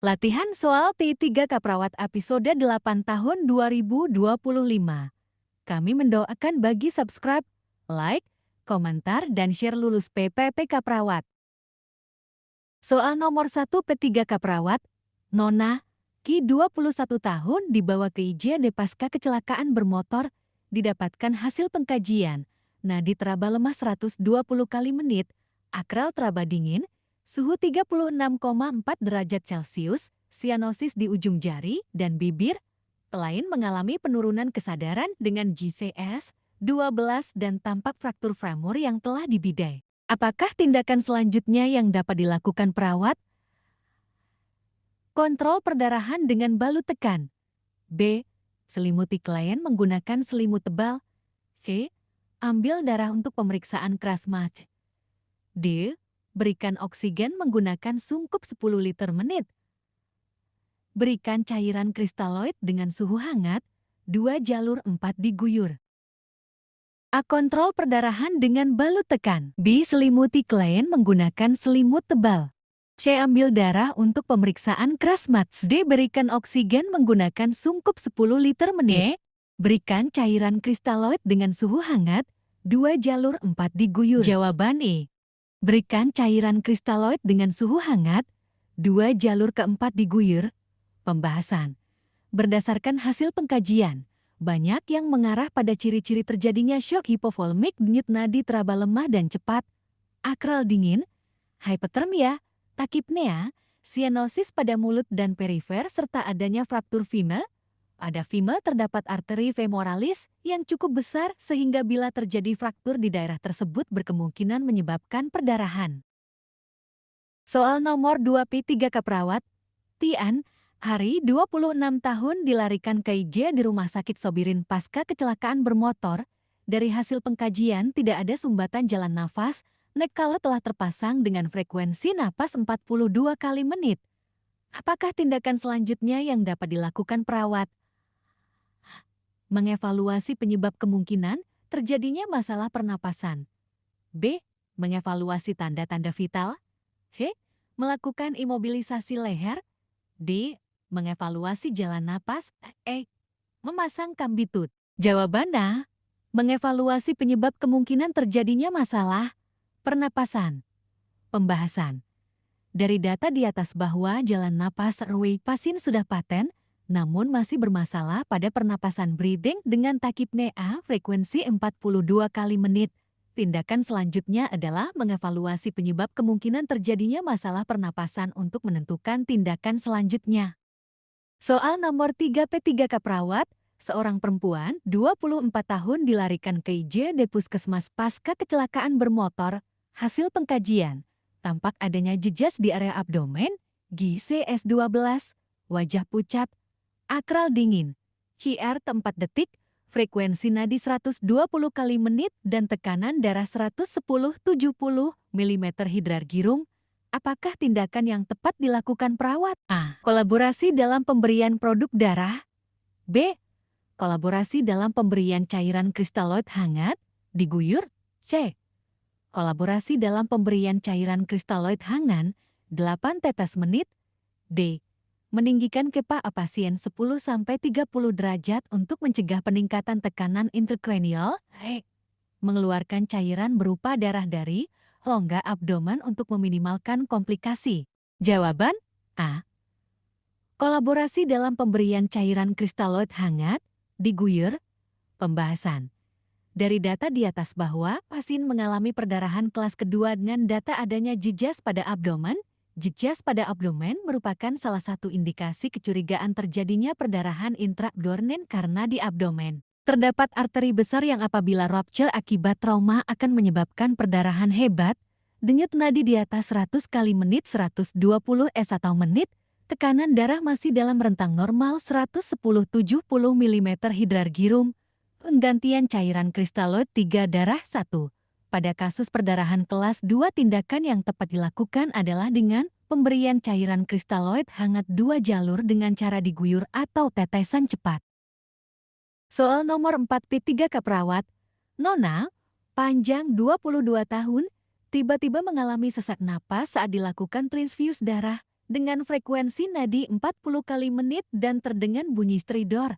Latihan soal P3 Kaprawat episode 8 tahun 2025. Kami mendoakan bagi subscribe, like, komentar, dan share lulus PPP Kaprawat. Soal nomor 1 P3 Kaprawat, Nona, Ki 21 tahun dibawa ke IGD pasca kecelakaan bermotor, didapatkan hasil pengkajian, nadi teraba lemah 120 kali menit, akral teraba dingin, suhu 36,4 derajat Celcius, sianosis di ujung jari dan bibir, pelayan mengalami penurunan kesadaran dengan GCS 12 dan tampak fraktur femur yang telah dibidai. Apakah tindakan selanjutnya yang dapat dilakukan perawat? Kontrol perdarahan dengan balut tekan. B. Selimuti klien menggunakan selimut tebal. C. Ambil darah untuk pemeriksaan krasmatch. D. Berikan oksigen menggunakan sungkup 10 liter menit. Berikan cairan kristaloid dengan suhu hangat, 2 jalur 4 diguyur. A. Kontrol perdarahan dengan balut tekan. B. Selimuti klien menggunakan selimut tebal. C. Ambil darah untuk pemeriksaan krasmatch. D. Berikan oksigen menggunakan sungkup 10 liter menit. E. Berikan cairan kristaloid dengan suhu hangat, 2 jalur 4 diguyur. Jawaban E. Berikan cairan kristaloid dengan suhu hangat, 2 jalur keempat diguyur. Pembahasan. Berdasarkan hasil pengkajian, banyak yang mengarah pada ciri-ciri terjadinya shock hipovolemik, denyut nadi teraba lemah dan cepat, akral dingin, hipotermia, takipnea, sianosis pada mulut dan perifer, serta adanya fraktur femur. Pada femur terdapat arteri femoralis yang cukup besar sehingga bila terjadi fraktur di daerah tersebut berkemungkinan menyebabkan perdarahan. Soal nomor 2 P3 Kaprawat, Tian, Hari 26 tahun dilarikan ke IJ di Rumah Sakit Sobirin pasca kecelakaan bermotor. Dari hasil pengkajian tidak ada sumbatan jalan nafas, neck collar telah terpasang dengan frekuensi napas 42 kali menit. Apakah tindakan selanjutnya yang dapat dilakukan perawat? Mengevaluasi penyebab kemungkinan terjadinya masalah pernapasan. B. Mengevaluasi tanda-tanda vital. C. Melakukan imobilisasi leher. D. Mengevaluasi jalan napas. E. Memasang kambitut. Jawabannya, mengevaluasi penyebab kemungkinan terjadinya masalah pernapasan. Pembahasan. Dari data di atas bahwa jalan napas airway pasien sudah paten, namun masih bermasalah pada pernapasan breathing dengan takipnea frekuensi 42 kali menit. Tindakan selanjutnya adalah mengevaluasi penyebab kemungkinan terjadinya masalah pernapasan untuk menentukan tindakan selanjutnya. Soal nomor 3 P3 Kaprawat, seorang perempuan 24 tahun dilarikan ke IGD Puskesmas pasca kecelakaan bermotor. Hasil pengkajian, tampak adanya jejas di area abdomen, GCS12, wajah pucat, akral dingin, CR 4 detik, frekuensi nadi 120 kali menit dan tekanan darah 110/70 mm hidrargyrum. Apakah tindakan yang tepat dilakukan perawat? A. Kolaborasi dalam pemberian produk darah. B. Kolaborasi dalam pemberian cairan kristaloid hangat, diguyur. C. Kolaborasi dalam pemberian cairan kristaloid hangat, 8 tetes menit. D. Meninggikan kepa pasien 10-30 derajat untuk mencegah peningkatan tekanan intracranial. E. Mengeluarkan cairan berupa darah dari rongga abdomen untuk meminimalkan komplikasi. Jawaban A. Kolaborasi dalam pemberian cairan kristaloid hangat, diguyur. Pembahasan. Dari data di atas bahwa pasien mengalami perdarahan kelas kedua dengan data adanya jejas pada abdomen. Jejas pada abdomen merupakan salah satu indikasi kecurigaan terjadinya perdarahan intraabdomen karena di abdomen terdapat arteri besar yang apabila rupture akibat trauma akan menyebabkan perdarahan hebat, denyut nadi di atas 100 kali menit 120 s/atau menit, tekanan darah masih dalam rentang normal 110/70 mm hidrargyrum, penggantian cairan kristaloid 3 darah 1. Pada kasus perdarahan kelas 2 tindakan yang tepat dilakukan adalah dengan pemberian cairan kristaloid hangat 2 jalur dengan cara diguyur atau tetesan cepat. Soal nomor 4 P3 Kaprawat, Nona, panjang 22 tahun, tiba-tiba mengalami sesak napas saat dilakukan transfus darah dengan frekuensi nadi 40 kali menit dan terdengar bunyi stridor.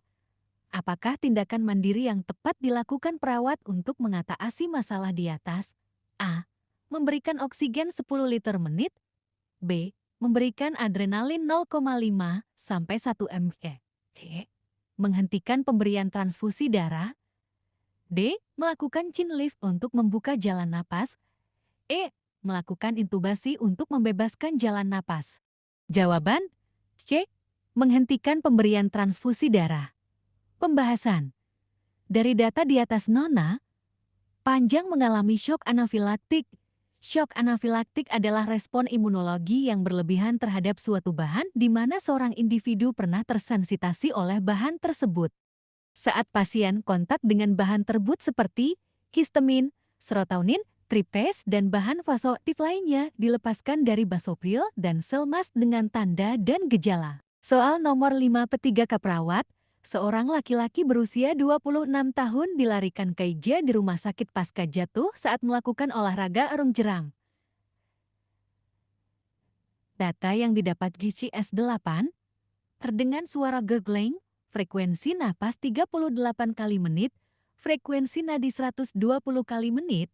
Apakah tindakan mandiri yang tepat dilakukan perawat untuk mengatasi masalah di atas? A. Memberikan oksigen 10 liter menit. B. Memberikan adrenalin 0,5 sampai 1 mg. C. Menghentikan pemberian transfusi darah. D. Melakukan chin lift untuk membuka jalan napas. E. Melakukan intubasi untuk membebaskan jalan napas. Jawaban C. Menghentikan pemberian transfusi darah. Pembahasan. Dari data di atas Nona, Panjang mengalami syok anafilaktik. Syok anafilaktik adalah respon imunologi yang berlebihan terhadap suatu bahan di mana seorang individu pernah tersensitasi oleh bahan tersebut. Saat pasien kontak dengan bahan tersebut seperti histamin, serotonin, triptase, dan bahan vasoaktif lainnya dilepaskan dari basopril dan sel mast dengan tanda dan gejala. Soal nomor 5 P3K perawat, seorang laki-laki berusia 26 tahun dilarikan ke IJ di rumah sakit pasca jatuh saat melakukan olahraga arung jeram. Data yang didapat GCS8, terdengar suara gurgling, frekuensi napas 38 kali menit, frekuensi nadi 120 kali menit,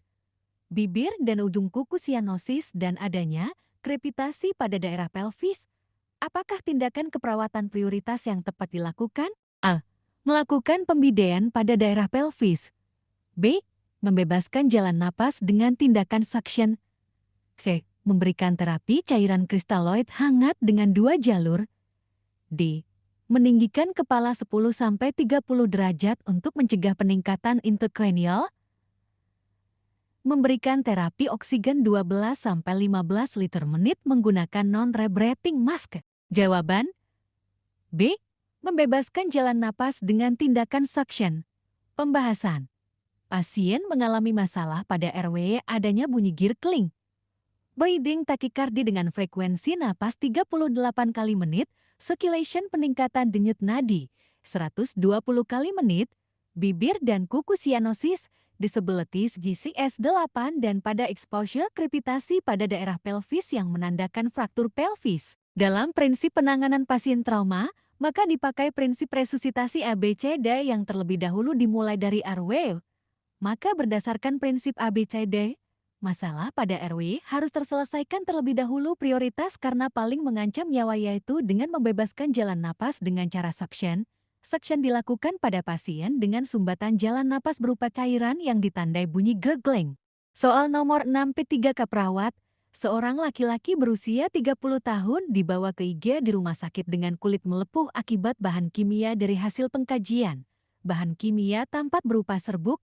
bibir dan ujung kuku sianosis dan adanya krepitasi pada daerah pelvis. Apakah tindakan keperawatan prioritas yang tepat dilakukan? A. Melakukan pembidean pada daerah pelvis. B. Membebaskan jalan napas dengan tindakan suction. C. Memberikan terapi cairan kristaloid hangat dengan 2 jalur. D. Meninggikan kepala 10-30 derajat untuk mencegah peningkatan intracranial. Memberikan terapi oksigen 12-15 liter menit menggunakan non-rebreathing mask. Jawaban B. Membebaskan jalan napas dengan tindakan suction. Pembahasan. Pasien mengalami masalah pada airway adanya bunyi gurgling. Breathing takikardi dengan frekuensi napas 38 kali menit, circulation peningkatan denyut nadi 120 kali menit, bibir dan kuku sianosis, disabilities GCS8 dan pada exposure krepitasi pada daerah pelvis yang menandakan fraktur pelvis. Dalam prinsip penanganan pasien trauma, maka dipakai prinsip resusitasi ABCD yang terlebih dahulu dimulai dari airway. Maka berdasarkan prinsip ABCD, masalah pada airway harus terselesaikan terlebih dahulu prioritas karena paling mengancam nyawa yaitu dengan membebaskan jalan napas dengan cara suction. Suction dilakukan pada pasien dengan sumbatan jalan napas berupa cairan yang ditandai bunyi gurgling. Soal nomor 6 P3K perawat, seorang laki-laki berusia 30 tahun dibawa ke IG di rumah sakit dengan kulit melepuh akibat bahan kimia dari hasil pengkajian. Bahan kimia tampak berupa serbuk,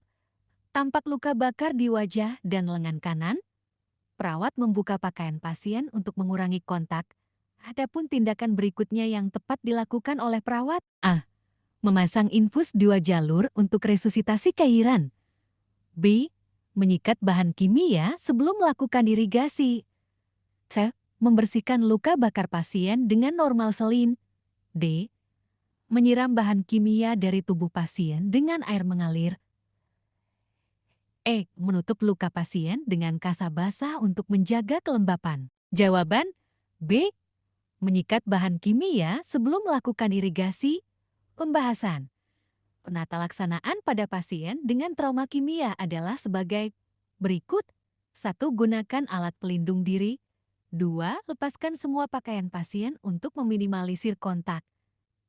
tampak luka bakar di wajah dan lengan kanan. Perawat membuka pakaian pasien untuk mengurangi kontak. Adapun tindakan berikutnya yang tepat dilakukan oleh perawat. A. Memasang infus 2 jalur untuk resusitasi cairan. B. Menyikat bahan kimia sebelum melakukan irigasi. C. Membersihkan luka bakar pasien dengan normal selin. D. Menyiram bahan kimia dari tubuh pasien dengan air mengalir. E. Menutup luka pasien dengan kasa basah untuk menjaga kelembapan. Jawaban B. Menyikat bahan kimia sebelum melakukan irigasi. Pembahasan. Penata laksanaan pada pasien dengan trauma kimia adalah sebagai berikut. 1. Gunakan alat pelindung diri. 2. Lepaskan semua pakaian pasien untuk meminimalisir kontak.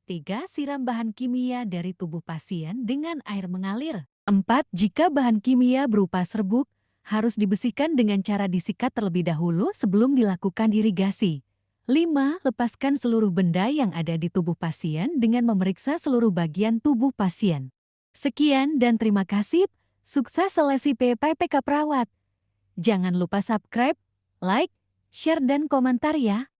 3. Siram bahan kimia dari tubuh pasien dengan air mengalir. 4. Jika bahan kimia berupa serbuk, harus dibersihkan dengan cara disikat terlebih dahulu sebelum dilakukan irigasi. 5. Lepaskan seluruh benda yang ada di tubuh pasien dengan memeriksa seluruh bagian tubuh pasien. Sekian dan terima kasih. Sukses seleksi PPK perawat. Jangan lupa subscribe, like, share, dan komentar ya.